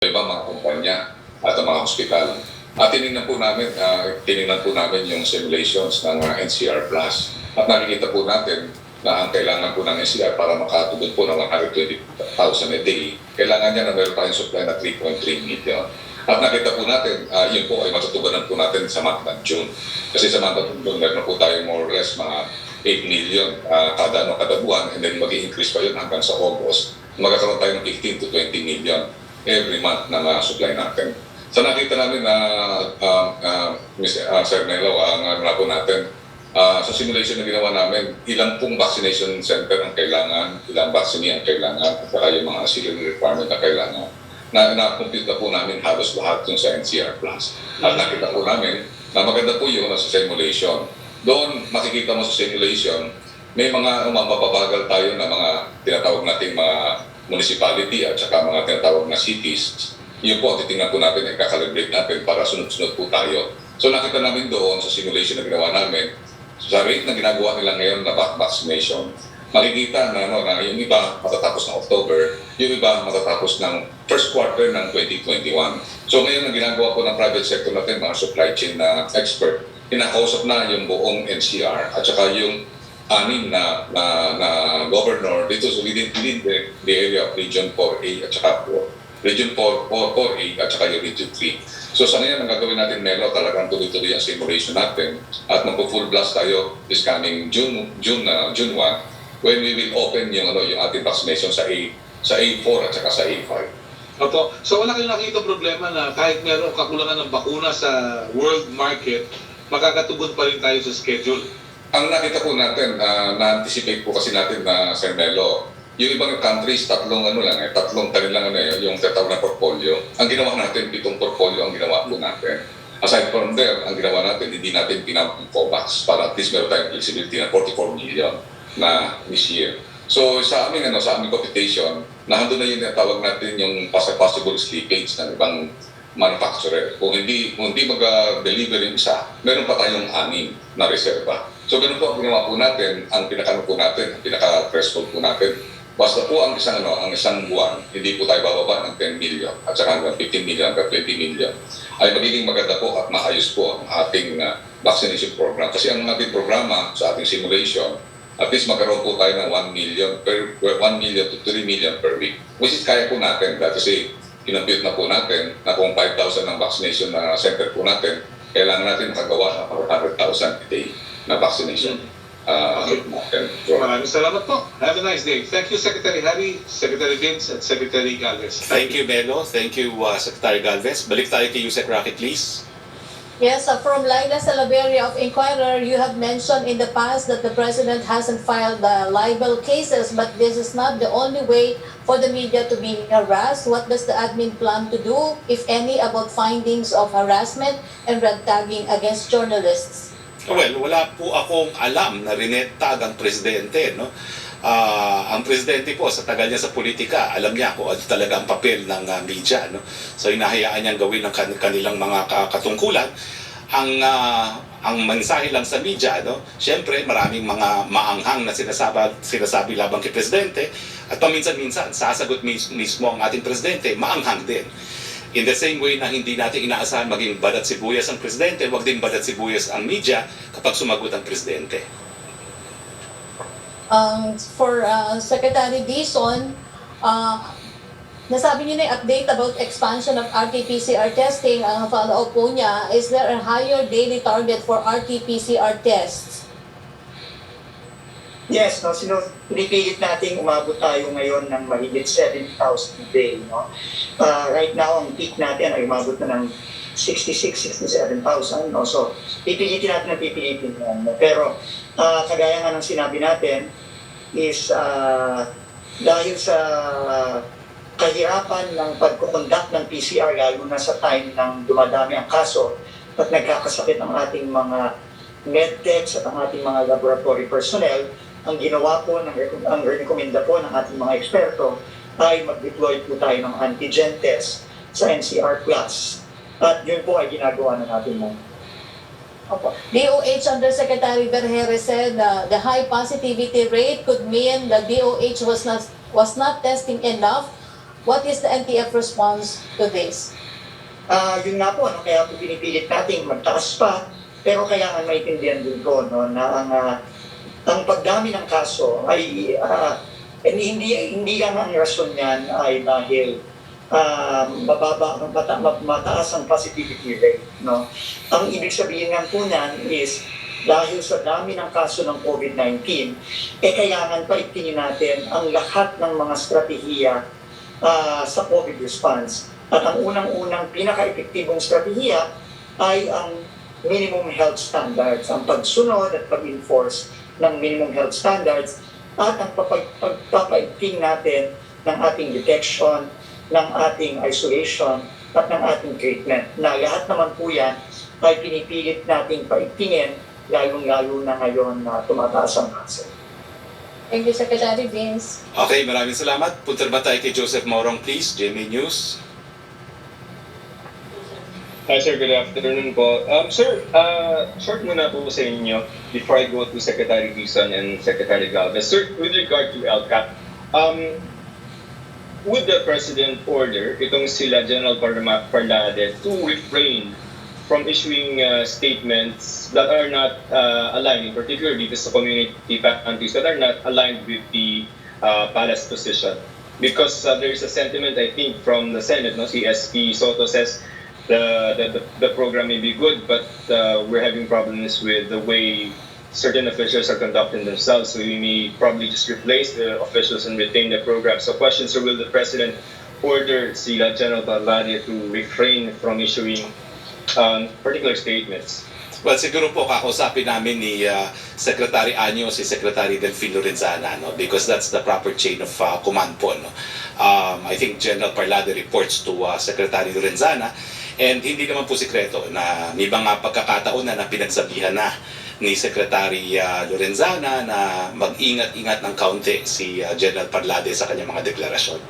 iba mga kumpanya at ang mga hospital. At tinignan po namin yung simulations ng NCR Plus. At nakikita po natin na ang kailangan po ng NCR para makatubod po ng 120,000 a day, kailangan niya na meron tayong supply na 3.3 million. At nakita po natin, yun po ay matutubanan po natin sa month ng June. Kasi sa month ng June, meron po tayo more or less mga 8 million kada buwan, and then mag-i-increase pa yun hanggang sa August. Magkakaroon tayo ng 15 to 20 million every month na supply natin. So nakita namin na Sir Nelo, ang po natin, sa simulation na ginawa namin, ilang pong vaccination center ang kailangan, ilang vaccine ang kailangan, at saka yung mga ancillary requirement na kailangan. Na-compute na po namin halos lahat yung sa NCR Plus. At nakita po namin na maganda po yun sa simulation. Doon makikita mo sa simulation, may mga mapapabagal tayo na mga tinatawag nating mga municipality at saka mga tinatawag na cities. Yun po, titingnan po natin, i-calibrate natin para sunod-sunod po tayo. So nakita namin doon sa simulation na ginawa namin, sa rate na ginagawa nila ngayon na vaccination, makikita na, na yung iba matatapos ng October, yung iba matatapos ng first quarter ng 2021. So ngayon ang ginagawa po ng private sector natin, mga supply chain na expert, kinakausap na yung buong NCR at saka yung anim na governor dito so within the area of Region 4A at saka Region 4A at saka yung Region 3. So sa ngayon, ang gagawin natin, Melo, talagang tuloy-tuloy ang simulation natin at magpo-full blast tayo this coming June 1 when we will open yung ating vaccination sa A4 at saka sa A5. Opo. So wala kayong nakita problema na kahit meron kakulangan ng bakuna sa world market, makakatugon pa rin tayo sa schedule? Ang nakita po natin, na-anticipate po kasi natin na Sir Melo, yung ibang countries, tatlong kanilang yung tatawag na portfolio. Ang ginawa natin, 7 portfolio ang ginawa po natin. Aside from there, ang ginawa natin, hindi natin pinamp ng COVAX para at least meron tayong flexibility na 44 million na this year. So sa aming computation, nandun na yung tawag natin yung possible slippage ng ibang manufacturer. Kung hindi mag-deliver yung isa, meron pa tayong 6 na reserva. So ganun po ang ginawa po natin, ang pinaka-threshold po natin. Basta po ang isang buwan, hindi po tayo bababa ng 10 million at saka hanggang 15 million hanggang 20 million, ay magiging maganda po at maayos po ang ating vaccination program. Kasi ang ating programa sa ating simulation, at least magkaroon po tayo ng 1 million to 3 million per week. Which is kaya po natin, kasi kinompute na po natin na kung 5,000 ang vaccination na center po natin, kailangan natin makagawa ng 400,000 a day na vaccination. Maraming salamat po. Have a nice day. Thank you, Secretary Harry, Secretary Vince, at Secretary Galvez. Thank you, Melo. Thank you, Secretary Galvez. Balik tayo kay Yusek Roque, please. Yes, from Laila Salaveria of Inquirer, you have mentioned in the past that the President hasn't filed the libel cases, but this is not the only way for the media to be harassed. What does the admin plan to do, if any, about findings of harassment and red tagging against journalists? Well, wala po akong alam na rinetag ang presidente, no? Ang presidente po sa tagal niya sa politika, alam niya kung ano talaga ang papel ng media, no? So hinahayaan niyang gawin ng kanilang mga katungkulan. Ang mensahe lang sa media, no? Siyempre, maraming mga maanghang na sinasabi labang kay presidente at paminsan-minsan sasagot mismo ang ating presidente, maanghang din. In the same way na hindi natin inaasahan maging balat sibuyas ang presidente, wag din balat sibuyas ang media kapag sumagot ang presidente. For Secretary Dizon, nasabi niyo na yung update about expansion of RT-PCR testing. Ang follow-up po niya, is there a higher daily target for RT-PCR tests? Yes, no, pinipilit natin umabot tayo ngayon ng mahigit 7,000 a day. No? Right now, ang peak natin ay umabot na ng 67,000. No? So, pipilitin natin. No? Pero, kagaya nga ng sinabi natin, is dahil sa kahirapan ng pagkukonduct ng PCR, lalo na sa time ng dumadami ang kaso at nagkakasakit ang ating mga medtechs at ang ating mga laboratory personnel, ang ginawa po, ang rekomenda po ng ating mga eksperto ay mag-deploy po tayo ng antigen test sa NCR Plus. At yun po ay ginagawa na natin mo. DOH Undersecretary Vergere said the high positivity rate could mean the DOH was not testing enough What is the NTF response to this? Yun nga po, no, kaya po pinipilit natin magtaas pa, pero kailangan maintindihan din ko no, na ang pagdami ng kaso ay hindi lang ang rason niyan ay dahil mataas ang positivity rate. No? Ang ibig sabihin nga po niyan is dahil sa dami ng kaso ng COVID-19, kailangan paigtingin natin ang lahat ng mga strategiya sa COVID response. At ang unang-unang pinaka-epektibong strategiya ay ang minimum health standards, ang pagsunod at pag-enforce ng minimum health standards at ang pagpapaigting natin ng ating detection, ng ating isolation at ng ating treatment. Na lahat naman po yan ay pinipilit nating paigtingin lalong-lalo na ngayon na tumataas ang kaso. Thank you, Secretary Vince. Okay, maraming salamat. Punta ba tayo kay Joseph Morong, please? GMA News. Hi sir, good afternoon po. Sir, short muna po sa inyo before I go to Secretary Dizon and Secretary Galvez. Sir, with regard to LCAP, would the President order itong sila General Parlade to refrain from issuing statements that are not aligned, particularly dito sa community pantries, that are not aligned with the palace position? Because there is a sentiment, I think, from the Senate, no? Si SP Soto says the program may be good, but we're having problems with the way certain officials are conducting themselves, so we may probably just replace the officials and retain the program. So question, sir, will the President order sila General Parlade to refrain from issuing particular statements? Well, siguro po kakausapin namin ni Secretary Anyo, si Secretary Delfin Lorenzana, no? Because that's the proper chain of command po. No? I think General Parlade reports to Secretary Lorenzana, and hindi naman po sikreto na may mga pagkakataon na pinagsabihan na ni Secretary Lorenzana na mag-ingat-ingat ng kaunti si General Parlade sa kanyang mga deklarasyon.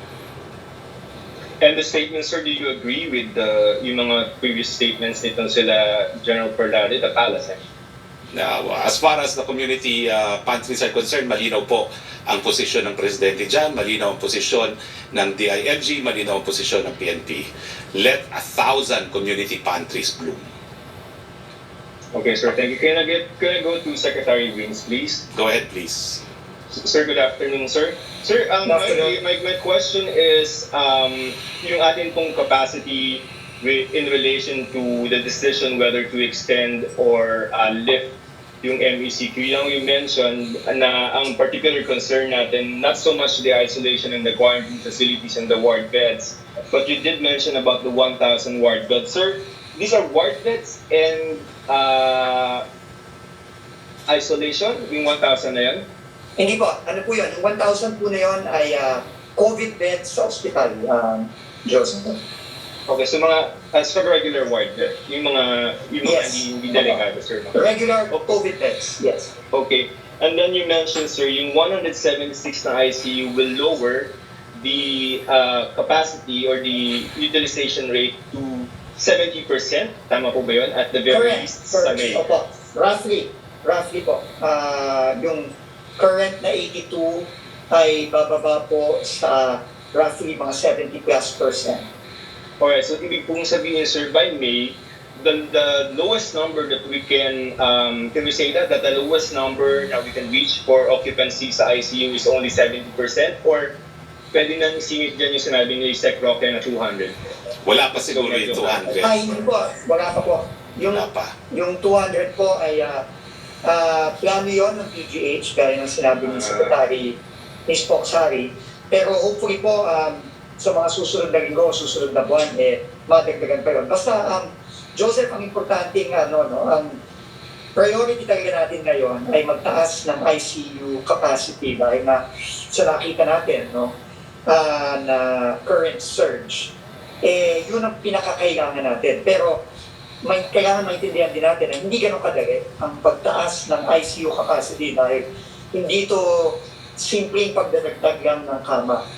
And the statement, sir, do you agree with yung mga previous statements nitong sila General Parlade, the palace? Now, as far as the community pantries are concerned, malinaw po ang posisyon ng Presidente dyan, malinaw ang posisyon ng DILG, malinaw ang posisyon ng PNP. Let 1,000 community pantries bloom. Okay, sir, thank you. Can I go to Secretary Vince, please? Go ahead, please. Sir, good afternoon, sir. Sir, my question is yung atin pong capacity in relation to the decision whether to extend or lift yung MECQ. Yung mentioned na ang particular concern natin, not so much the isolation and the quarantine facilities and the ward beds, but you did mention about the 1,000 ward beds. Sir, these are ward beds and isolation, yung 1,000 na yan? Hindi po, ano po yun, yung 1,000 po na yun ay COVID beds sa hospital, Joseph. Okay, so as for regular ward bed, yung mga Yes. hindi delikado, sir. No? Regular COVID beds, yes. Okay, and then you mentioned, sir, yung 176 na ICU will lower the capacity or the utilization rate to 70%. Tama po ba yun? At the very least sa May. Opo, roughly po. Yung current na 82 ay bababa po sa roughly mga 70+%. Alright, so ibig pong sabihin, sir, by May, the lowest number that we can we say that the lowest number that we can reach for occupancy sa ICU is only 70%? Or pwede nang isingit dyan yung sinabi ni Sec Roque na 200? Wala pa siguro yung 200. Ay, hindi po. Wala pa po. Wala pa. Yung 200 po ay plano yon ng PGH, gaya ng sinabi ni Secretary ni Spokesman. Pero hopefully po, sa mga susunod na linggo, susunod na buwan, madagdagan pa yun. Basta, Joseph, ang importanteng, ang priority talaga natin ngayon ay magtaas ng ICU capacity dahil na sa nakita natin, na current surge. Yun ang pinakakailangan natin. Pero, kailangan maintindihan din natin na hindi ganun kadali ang pagtaas ng ICU capacity dahil hindi ito simpleng pagdadagdag lang ng kama.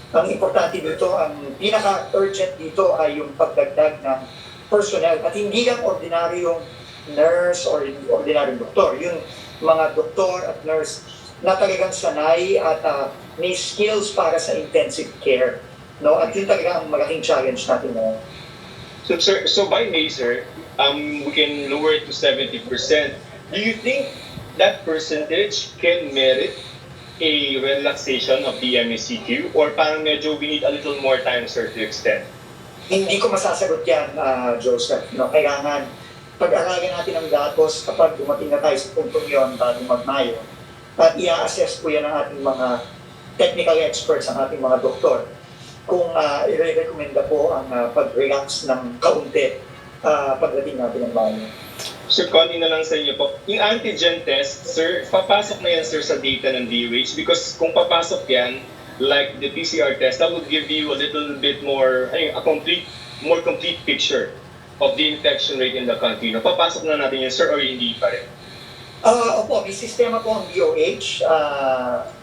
Ang importante dito, ang pinaka-urgent dito ay yung pagdagdag ng personnel at hindi lang ordinaryong nurse or ordinaryong doktor. Yung mga doktor at nurse na talagang sanay at may skills para sa intensive care. No? At yun talaga ang malaking challenge natin ngayon. So, sir, so by May, sir, we can lower it to 70%. Do you think that percentage can merit a relaxation of the MECQ, or parang medyo we need a little more time, sir, to extend? Hindi ko masasagot yan, Joseph. No? Kailangan pag-aralan natin ang datos kapag dumating na tayo sa puntong yon bago mag-Mayo. At i-assess po yan ng ating mga technical experts, ang ating mga doktor, kung i-recommenda po ang pag-relax ng kaunti pagdating natin ng Mayo. Sir, Connie na lang sa inyo po. Yung antigen test, sir, papasok na yan, sir, sa data ng DOH because kung papasok yan, like the PCR test, that would give you a little bit more, more complete picture of the infection rate in the country. No, papasok na natin yan, sir, or hindi pa rin? Opo, may sistema po ang DOH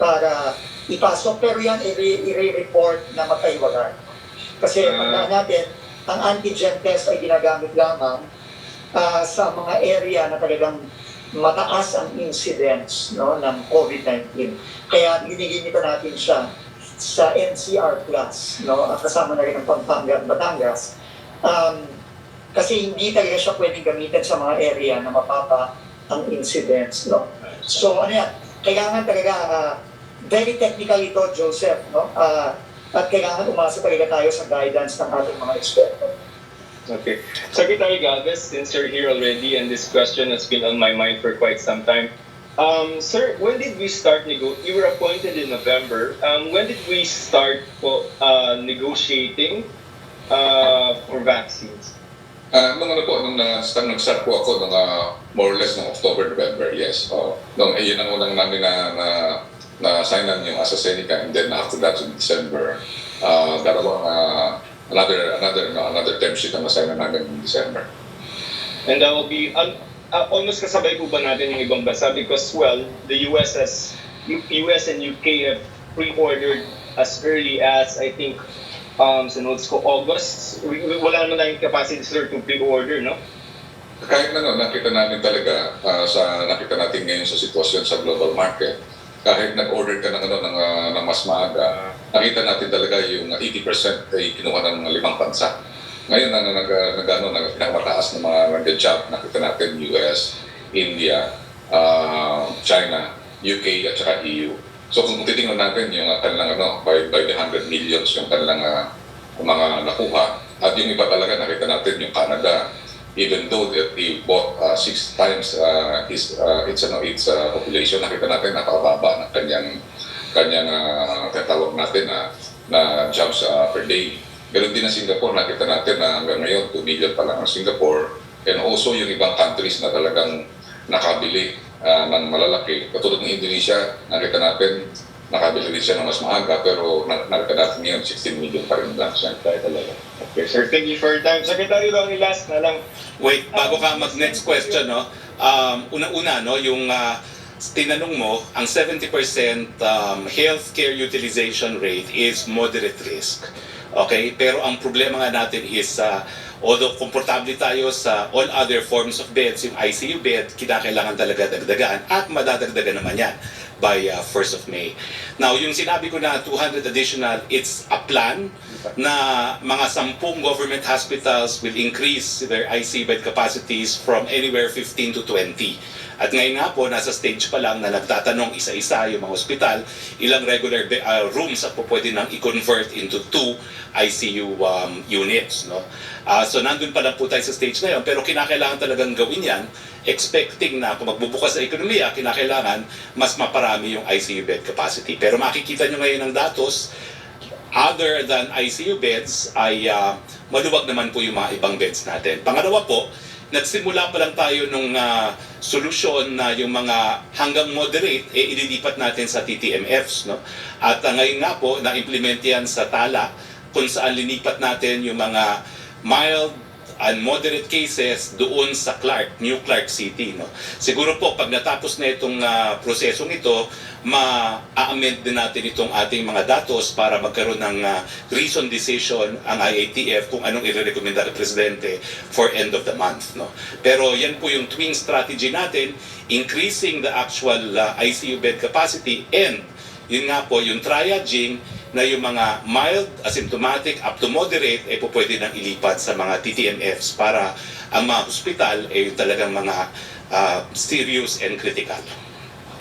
para ipasok, pero yan i-report na magkaiwagan. Kasi tandaan natin, ang antigen test ay ginagamit lamang sa mga area na talagang mataas ang incidence, no, ng COVID-19. Kaya ginigimitan natin siya sa NCR+, no, at kasama na rin ang Pampanga at Batangas. Kasi hindi talaga siya pwedeng gamitin sa mga area na mapapa ang incidence. No? So ano yan, kailangan talaga very technical ito, Joseph, no? At kailangan umasa talaga tayo sa guidance ng ating mga eksperto. Okay. Secretary Galvez, since you're here already and this question has been on my mind for quite some time. Sir, when did we start you were appointed in November. When did we start negotiating for vaccines? Nung nag-start po ako more or less ng October, November, yes. Yun ang unang namin na-signan yung AstraZeneca, and then after that in December, another term sheet ang na-signan namin in December. And that will be almost kasabay po ba natin yung ibang bansa because, well, the US and UK have pre-ordered as early as, I think, sa notes ko, August. Wala naman tayong capacity, sir, to pre-order, no? Kahit nakita natin talaga, nakita natin ngayon sa sitwasyon sa global market, kahit nag-order ka ng mas maaga, nakita natin talaga yung 80% ay kinuha ng mga 5 bansa. Ngayon, pinakamataas na mga nag-job, nakita natin US, India, China, UK, at saka EU. So kung titingnan natin yung kanilang by the 100 millions yung kanilang mga nakuha, at yung iba talaga nakita natin yung Canada, even though they bought 6 times its population, nakita natin napakababa ng kanyang tatawag natin na jobs per day. Ganun din ang Singapore, nakita natin na hanggang ngayon 2 million pa lang ang Singapore, and also yung ibang countries na talagang nakabili ng malalaki. Katulad ng Indonesia, nakita natin, nakabili din siya ng mas maaga, pero nakita natin ngayon 16 million pa rin lang siya. Kaya talaga. Okay, sir, thank you for your time. Secretary Roque, last na lang. Wait, bago ka mag-next question, no? Una-una, no, yung tinanong mo, ang 70% healthcare utilization rate is moderate risk. Okay? Pero ang problema nga natin is although komportable tayo sa all other forms of beds, yung ICU bed, kinakailangan talaga dagdagan at madadagdagan naman yan by 1st of May. Now, yung sinabi ko na 200 additional, it's a plan na mga 10 government hospitals will increase their ICU bed capacities from anywhere 15 to 20. At ngayon nga po, nasa stage pa lang na nagtatanong isa-isa yung mga ospital, ilang regular rooms at po pwede nang i-convert into 2 ICU units. No? So nandun pa lang po tayo sa stage na yun, pero kinakailangan talagang gawin yan, expecting na kung magbubukas sa ekonomiya, kinakailangan mas maparami yung ICU bed capacity. Pero makikita nyo ngayon ng datos, other than ICU beds, ay maluwag naman po yung mga ibang beds natin. Pangalawa po, nagsimula pa lang tayo nung solusyon na yung mga hanggang moderate, ililipat natin sa TTMFs. No? At ngayon nga po, na-implement yan sa Tala, kung saan linipat natin yung mga mild and moderate cases doon sa New Clark City. No? Siguro po, pag natapos na itong prosesong ito, ma-amend din natin itong ating mga datos para magkaroon ng reasoned decision ang IATF kung anong i-recommenda ng Presidente for end of the month. No? Pero yan po yung twin strategy natin, increasing the actual ICU bed capacity and yun nga po, yung triaging na yung mga mild, asymptomatic, up to moderate, po pwede nang ilipat sa mga TTMFs para ang mga hospital yung talagang mga serious and critical.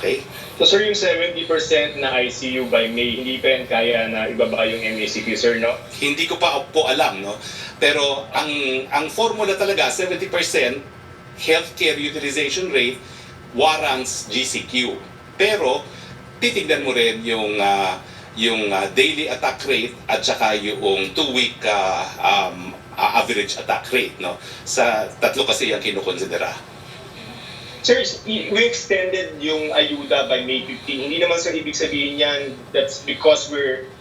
Okay? So sir, yung 70% na ICU by May, hindi pa yan kaya na ibaba yung MACQ, sir, no? Hindi ko pa po alam, no? Pero ang formula talaga, 70% healthcare utilization rate warrants GCQ. Pero titignan mo rin yung daily attack rate at saka yung 2-week average attack rate, no? Sa tatlo kasi yung kinukonsidera. Sir, we extended yung ayuda by May 15. Hindi naman sir ibig sabihin yan, that's because we're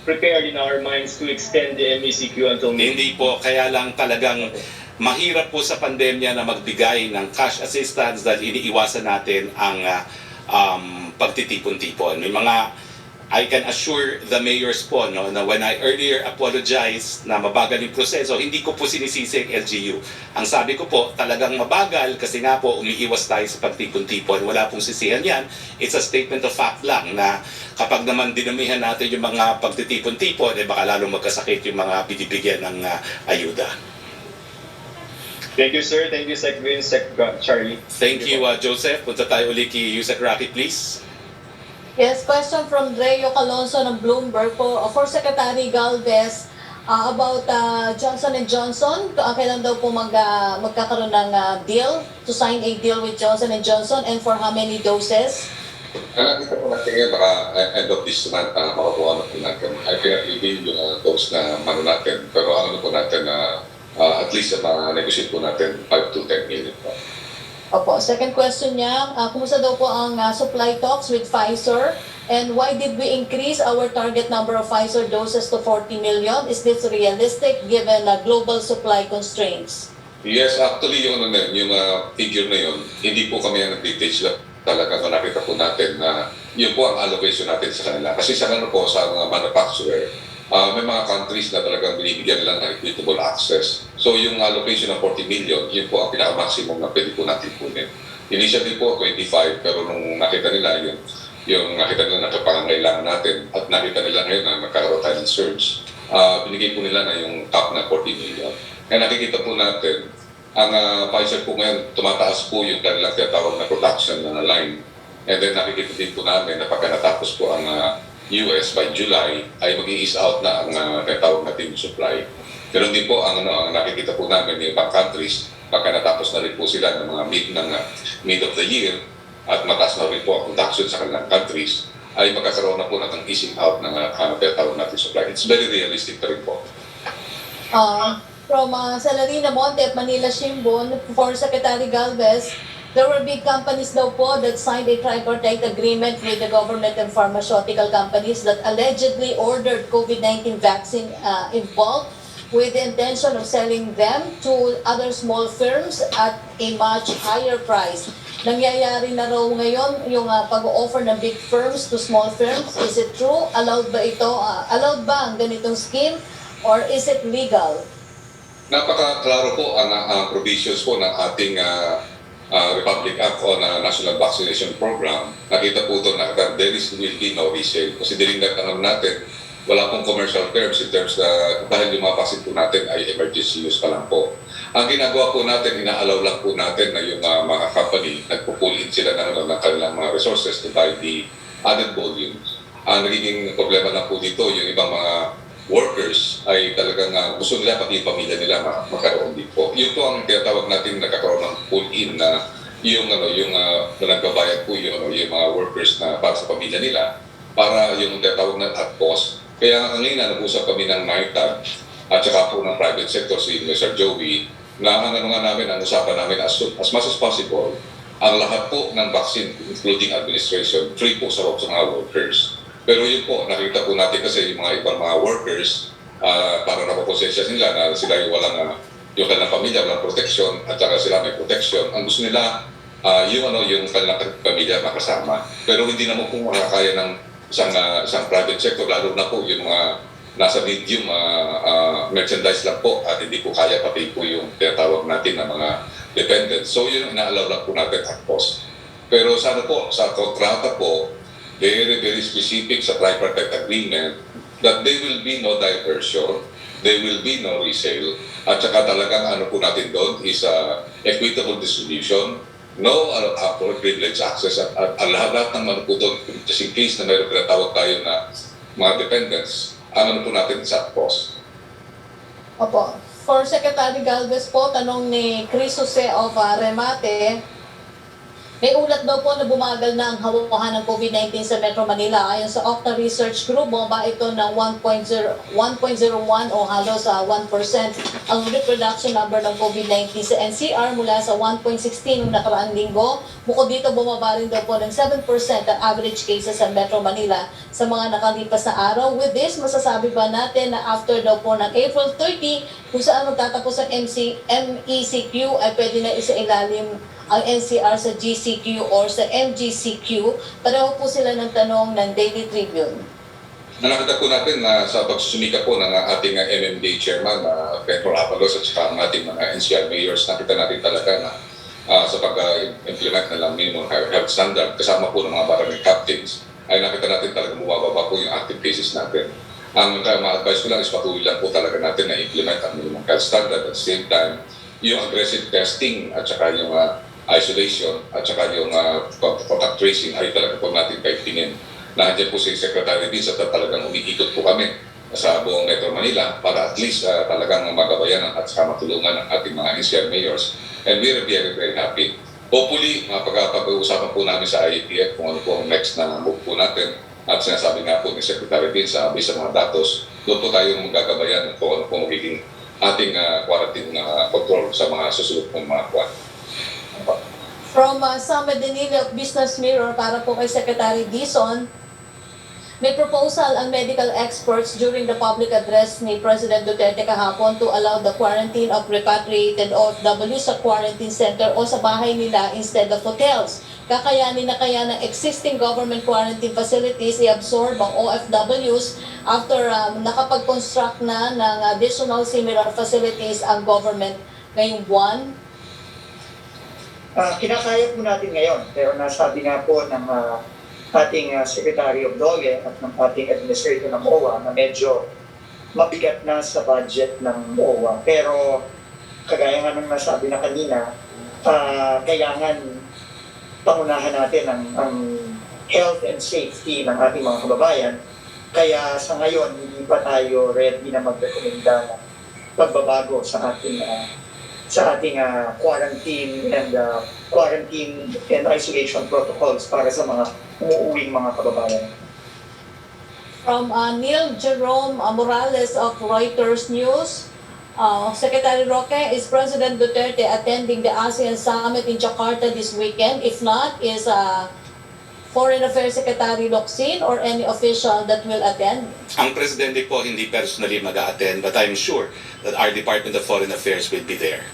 prepared in our minds to extend the MACQ until May. Hindi po, kaya lang talagang mahirap po sa pandemya na magbigay ng cash assistance dahil iniiwasan natin ang pagtitipon-tipon. May mga, I can assure the mayors po, no, na when I earlier apologized na mabagal yung proseso, hindi ko po sinisisi ang LGU. Ang sabi ko po, talagang mabagal kasi nga po umiiwas tayo sa pagtipon-tipon. Wala pong sisihan yan. It's a statement of fact lang na kapag naman dinamihan natin yung mga pagtitipon-tipon, baka lalong magkasakit yung mga binibigyan ng ayuda. Thank you, sir. Thank you, Sec Vince, Sec Charlie. Thank you, Joseph. Punta tayo ulit kay Yusek Roque, please. Yes, question from Dreo Calonso ng Bloomberg for Secretary Galvez about Johnson & Johnson. Kailan daw po magkakaroon ng deal, to sign a deal with Johnson & Johnson, and for how many doses? Nakita po natin ngayon, baka end of this month, makakuha na po natin. I cannot reveal yung dose na mano natin, pero ano po natin na at least ma-negotiate po natin 5 to 10 million po. Opo, second question niya, kumusta daw po ang supply talks with Pfizer? And why did we increase our target number of Pfizer doses to 40 million? Is this realistic given global supply constraints? Yes, actually yung figure na yun, hindi po kami ang nag-dictate sila. Talagang nakita po natin na yun po ang allocation natin sa kanila. Kasi sa mga manufacturer, may mga countries na talagang binibigyan nila ng equitable access. So yung allocation ng 40 million, yun po ang pinaka-maximum na pwede po natin kunin. Initially po 25, pero nung nakita nila yung nakita nila na kapangangailangan natin at nakita nila ngayon na magkakaroon tayo ng surge, binigay po nila na yung top na 40 million. Kaya nakikita po natin, ang Pfizer po ngayon, tumataas po yung kanilang tinatawag na production na line. And then nakikita din po namin na pagka natapos po ang US by July, ay mag-i-ease out na ang tinatawag natin yung supply. Pero din po, ang nakikita po namin yung ibang countries, pagka natapos na rin po sila ng mga mid of the year, at mataas na rin po ang production sa kanilang countries, ay magkakaroon na po ng easing out ng tinatawag natin supply. It's very realistic na rin po. From Celerina Monte at Manila Shimbun, for Secretary Galvez, there were big companies daw po that signed a tripartite agreement with the government and pharmaceutical companies that allegedly ordered COVID-19 vaccine in bulk with the intention of selling them to other small firms at a much higher price. Nangyayari na raw ngayon yung pag-offer ng big firms to small firms. Is it true? Allowed ba ito? Allowed ba ang ganitong scheme? Or is it legal? Napaka-klaro po ang provisions po ng ating Republic Act o na National Vaccination Program. Nakita po ito na there will be no resale. Kasi dilingat natin, wala pong commercial terms in terms na dahil yung mga vaccine po natin ay emergency use pa lang po. Ang ginagawa po natin, inaalaw lang po natin na yung mga company, nagpo-pull in sila ng kanilang mga resources to buy the added volumes. Ang nagiging problema lang po dito, yung ibang mga workers ay talagang gusto nila pati yung pamilya nila magkaroon din po. Yun po ang tinatawag natin nagkakaroon ng pull-in na yung nagbabayad po yung mga workers na para sa pamilya nila para yung tinatawag na at cost. Kaya ngayon nag-usap kami ng NITAG at saka po ng private sector si Mr. Joey na ang usapan namin as much as possible ang lahat po ng vaccine including administration free po sa mga workers. Pero yun po, nakita po natin kasi yung mga ibang mga workers, para napaponsensya nila na sila yung walang, yung kanilang pamilya, walang protection, at saka sila may protection. Ang gusto nila, yung kanilang pamilya makasama. Pero hindi naman po makakaya ng isang private sector, lalo na po yung mga nasa medium merchandise lang po, at hindi po kaya pati po yung tinatawag natin na mga dependents. So yun, inaalaw lang po natin at cost. Pero sana po, sa kontrata po, very specific sa tripartite agreement that there will be no diversion, there will be no resale, at saka talagang ano po natin doon is equitable distribution, no for privilege access, at lahat ng ano po doon, just in case na mayroon pinatawag tayo na mga dependents, ano po natin sa cost. Opo. For Secretary Galvez po, tanong ni Chris Jose of Remate, may ulat daw po na bumagal na ang hawahan ng COVID-19 sa Metro Manila. Ayon sa Octa Research Group, bumaba ito ng 1.01 o halos 1% ang reproduction number ng COVID-19 sa NCR mula sa 1.16 noong nakaraang linggo. Bukod dito, bumaba rin daw po ng 7% ang average cases sa Metro Manila sa mga nakalipas na araw. With this, masasabi ba natin na after daw po ng April 30, kung saan magtatapos ang MECQ, ay pwede na isailalim ang NCR sa GCQ or sa MGCQ? Pareho po sila ng tanong ng Daily Tribune. Nakita po natin na sa pagsusumika po ng ating MMDA chairman, Pedro Avalos, at saka ang ating mga NCR mayors, nakita natin talaga na sa pag-implement na lang minimum health standard, kasama po ng mga barangay captains, ay nakita natin talaga bumababa po yung active cases natin. Ang ma-advise ko lang is patuloy lang po talaga natin na implement ang minimum health standard. At the same time, yung aggressive testing at saka yung isolation at saka yung contact tracing ay talaga po natin paigtingin. Nandiyan po si Secretary Vince at talagang umiikot po kami sa buong Metro Manila para at least talagang magabayan at saka matulungan ang ating mga NCR mayors. And we're very happy. Hopefully, pag-uusapan po namin sa IATF kung ano po ang next na move po natin. At sinasabi nga po ni Secretary Vince, based sa mga datos, doon po tayo magagabayan kung ano po magiging ating quarantine control sa mga susunod pong mga buwan. From Samed Denille of Business Mirror, para po kay Secretary Dizon, may proposal ang medical experts during the public address ni President Duterte kahapon to allow the quarantine of repatriated OFWs sa quarantine center o sa bahay nila instead of hotels. Kakayanin na kaya ng existing government quarantine facilities i-absorb ang OFWs after nakapag-construct na ng additional similar facilities ang government ngayong buwan? Kinakaya po natin ngayon, pero nasabi nga po ng ating Secretary of DOLE at ng ating Administrator ng MOA na medyo mabigat na sa budget ng MOA. Pero kagaya nga ng nasabi na kanina, kailangan pangunahan natin ang health and safety ng ating mga kababayan. Kaya sa ngayon, hindi pa tayo ready na magrekomenda ng pagbabago sa ating quarantine and isolation protocols para sa mga umuuwing mga kababayan. From Neil Jerome Morales of Reuters News, Secretary Roque, is President Duterte attending the ASEAN Summit in Jakarta this weekend? If not, is Foreign Affairs Secretary Locsin or any official that will attend? Ang Presidente po hindi personally mag-a-attend, but I'm sure that our Department of Foreign Affairs will be there.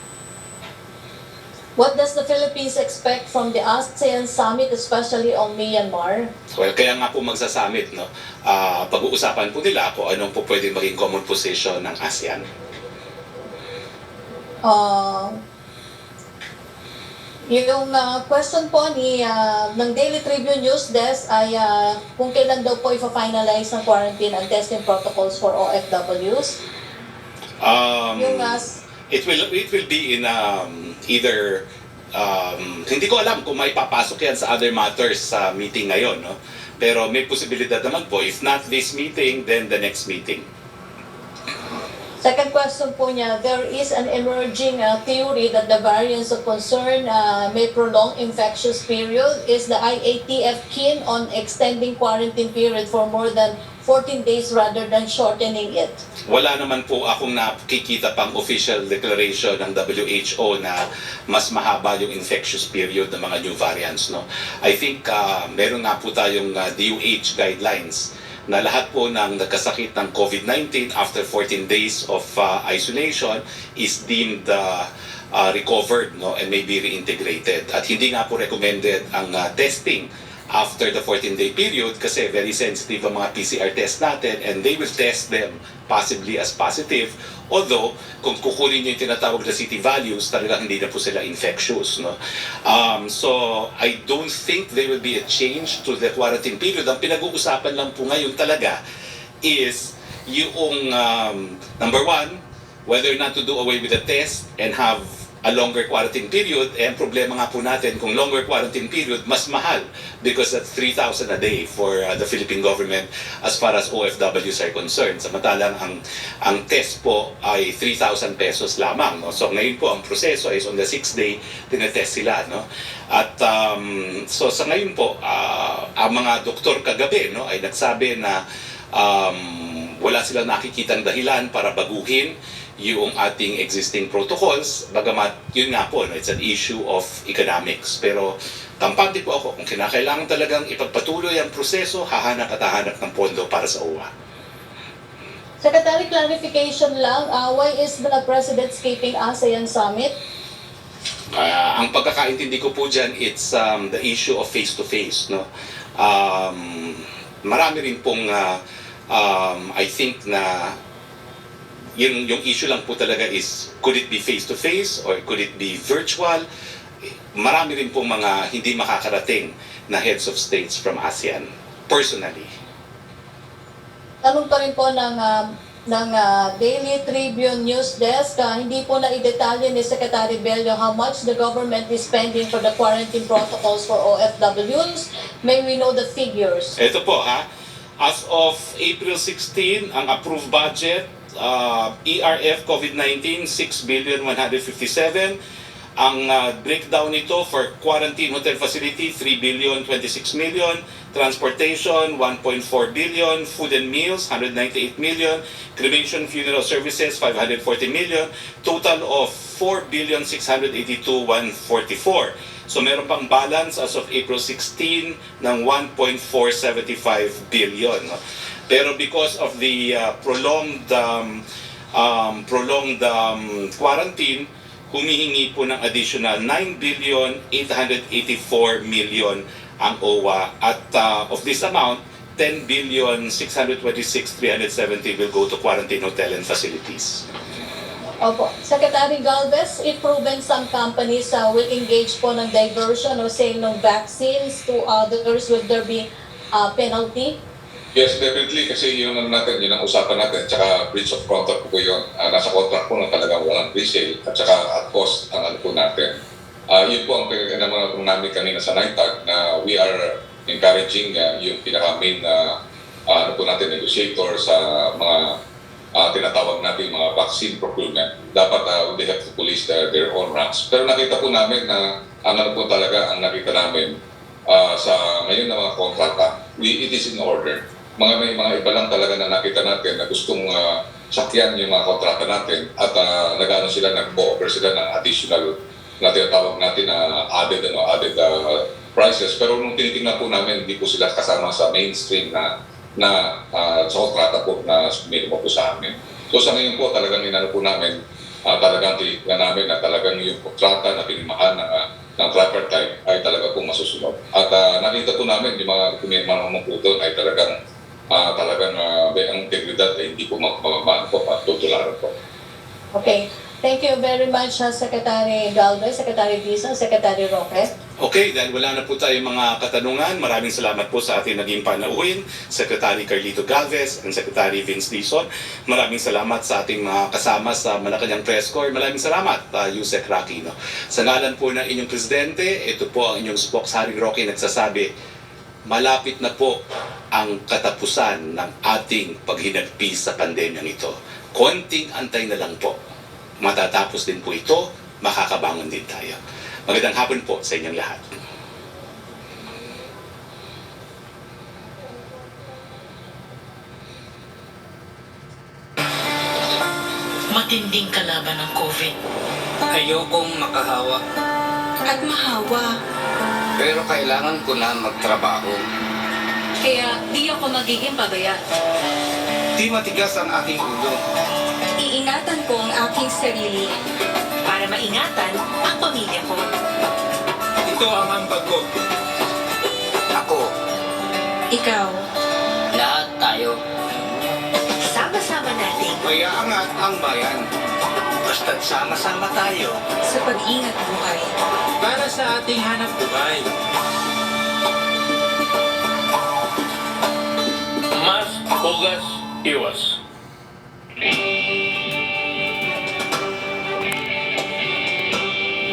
What does the Philippines expect from the ASEAN Summit, especially on Myanmar? Well, kaya nga po magsasamit, no? Pag-uusapan po nila kung anong po pwedeng maging common position ng ASEAN. Yung question po ng Daily Tribune News Desk ay kung kailan daw po i-finalize ng quarantine and testing protocols for OFWs. It will be in either hindi ko alam kung may papasok yan sa other matters sa meeting ngayon, no? Pero may posibilidad naman po, if not this meeting, then the next meeting. Second question po niya, there is an emerging theory that the variants of concern may prolong infectious period. Is the IATF keen on extending quarantine period for more than 14 days rather than shortening it? Wala naman po akong nakikita pang official declaration ng WHO na mas mahaba yung infectious period ng mga new variants, no? I think meron nga po tayong DOH guidelines na lahat po ng nagkasakit ng COVID-19 after 14 days of isolation is deemed recovered, no, and may be reintegrated. At hindi nga po recommended ang testing after the 14-day period kasi very sensitive ang mga PCR test natin and they will test them possibly as positive. Although, kung kukunin niyo yung tinatawag na city values, talagang hindi na po sila infectious. No? So, I don't think there will be a change to the quarantine period. Ang pinag-uusapan lang po ngayon talaga is yung, number one, whether or not to do away with the test and have a longer quarantine period, ang problema nga po natin, kung longer quarantine period, mas mahal because that's 3,000 a day for the Philippine government as far as OFWs are concerned. Samantalang ang test po ay 3,000 pesos lamang. No? So ngayon po, ang proseso is on the 6th day, tinetest sila. No? At so sa ngayon po, ang mga doktor kagabi no, ay nagsabi na wala silang nakikitang dahilan para baguhin yung ating existing protocols, bagamat yun nga po, no, it's an issue of economics. Pero kampante po ako, kung kinakailangan talagang ipagpatuloy ang proseso, hahanap at hahanap ng pondo para sa OWA. Secretary, clarification lang, why is the President skipping ASEAN Summit? Ang pagkakaintindi ko po dyan, it's the issue of face-to-face. No? Marami rin pong, I think na yung issue lang po talaga is, could it be face-to-face or could it be virtual? Marami rin pong mga hindi makakarating na heads of states from ASEAN, personally. Tanong pa rin po ng Daily Tribune News Desk, hindi po na i-detalye ni Secretary Bello how much the government is spending for the quarantine protocols for OFWs. May we know the figures? Ito po ha, as of April 16, ang approved budget, ERF COVID-19, 6,157,000,000. Ang breakdown nito for quarantine hotel facility, 3,026,000,000. Transportation, 1.4 billion. Food and meals, 198 million. Cremation funeral services, 540 million. Total of 4,682,144. So meron pang balance as of April 16 ng 1.475 billion. No? Pero because of the prolonged quarantine, humihingi po ng additional 9,884,000,000 ang OWA. At of this amount, 10,626,370 will go to quarantine hotel and facilities. Opo. Secretary Galvez, if proven some companies will engage po ng diversion o sale ng vaccines to others, will there be penalty? Yes, definitely, kasi yun ang natin, yun ang usapan natin, tsaka breach of contract po yun. Nasa contract po na talagang walang resale, at tsaka at cost ang ano po natin. Yun po ang pinag-anaman po namin kanina sa NITAG na we are encouraging yung pinaka-main na ano po natin, negotiator sa mga tinatawag natin mga vaccine procurement. Dapat they have to police their own ranks. Pero nakita po namin na ano po talaga ang nakita namin sa ngayon na mga kontrata, it is in order. May mga iba lang talaga na nakita natin na gustong sakyan yung mga kontrata natin at nag-ano sila, nag-offer sila ng additional na tinatawag natin na added prices. Pero nung tinitingnan po namin, hindi po sila kasama sa mainstream na sa kontrata po na minimum po sa amin. So sa ngayon po talagang inano po namin, talagang tinitingnan namin na talagang yung kontrata na pinimahan ng tripartite ay talaga po masusunod. At nakita po namin yung mga kumirma ng mga doon ay talagang ang integridad ay hindi po magpapabaan po at tutularan po. Okay. Thank you very much, Secretary Galvez, Secretary Dizon, Secretary Roque. Okay, dahil wala na po tayong mga katanungan, maraming salamat po sa ating naging panauhin, Secretary Carlito Galvez and Secretary Vince Dizon. Maraming salamat sa ating mga kasama sa Malacanang Press Corps. Maraming salamat, Yusek Roque. No? Sa ngalan po ng inyong Presidente, ito po ang inyong Spokesman Roque nagsasabi, malapit na po ang katapusan ng ating paghinagpis sa pandemyang ito. Konting antay na lang po. Matatapos din po ito, makakabangon din tayo. Magandang hapon po sa inyong lahat. Matinding kalaban ng COVID. Ayokong makahawa. At mahawa. Pero kailangan ko na magtrabaho. Kaya di ako magiging pabaya. Di matigas ang aking ulo. Iingatan ko ang aking sarili. Para maingatan ang pamilya ko. Ito ang ambag ko. Ako, Ikaw. lahat tayo. Sama-sama natin Mayaangat ang bayan. Basta't sama-sama tayo. sa pag-ingat buhay. Para sa ating hanap buhay. Mas hugas iwas.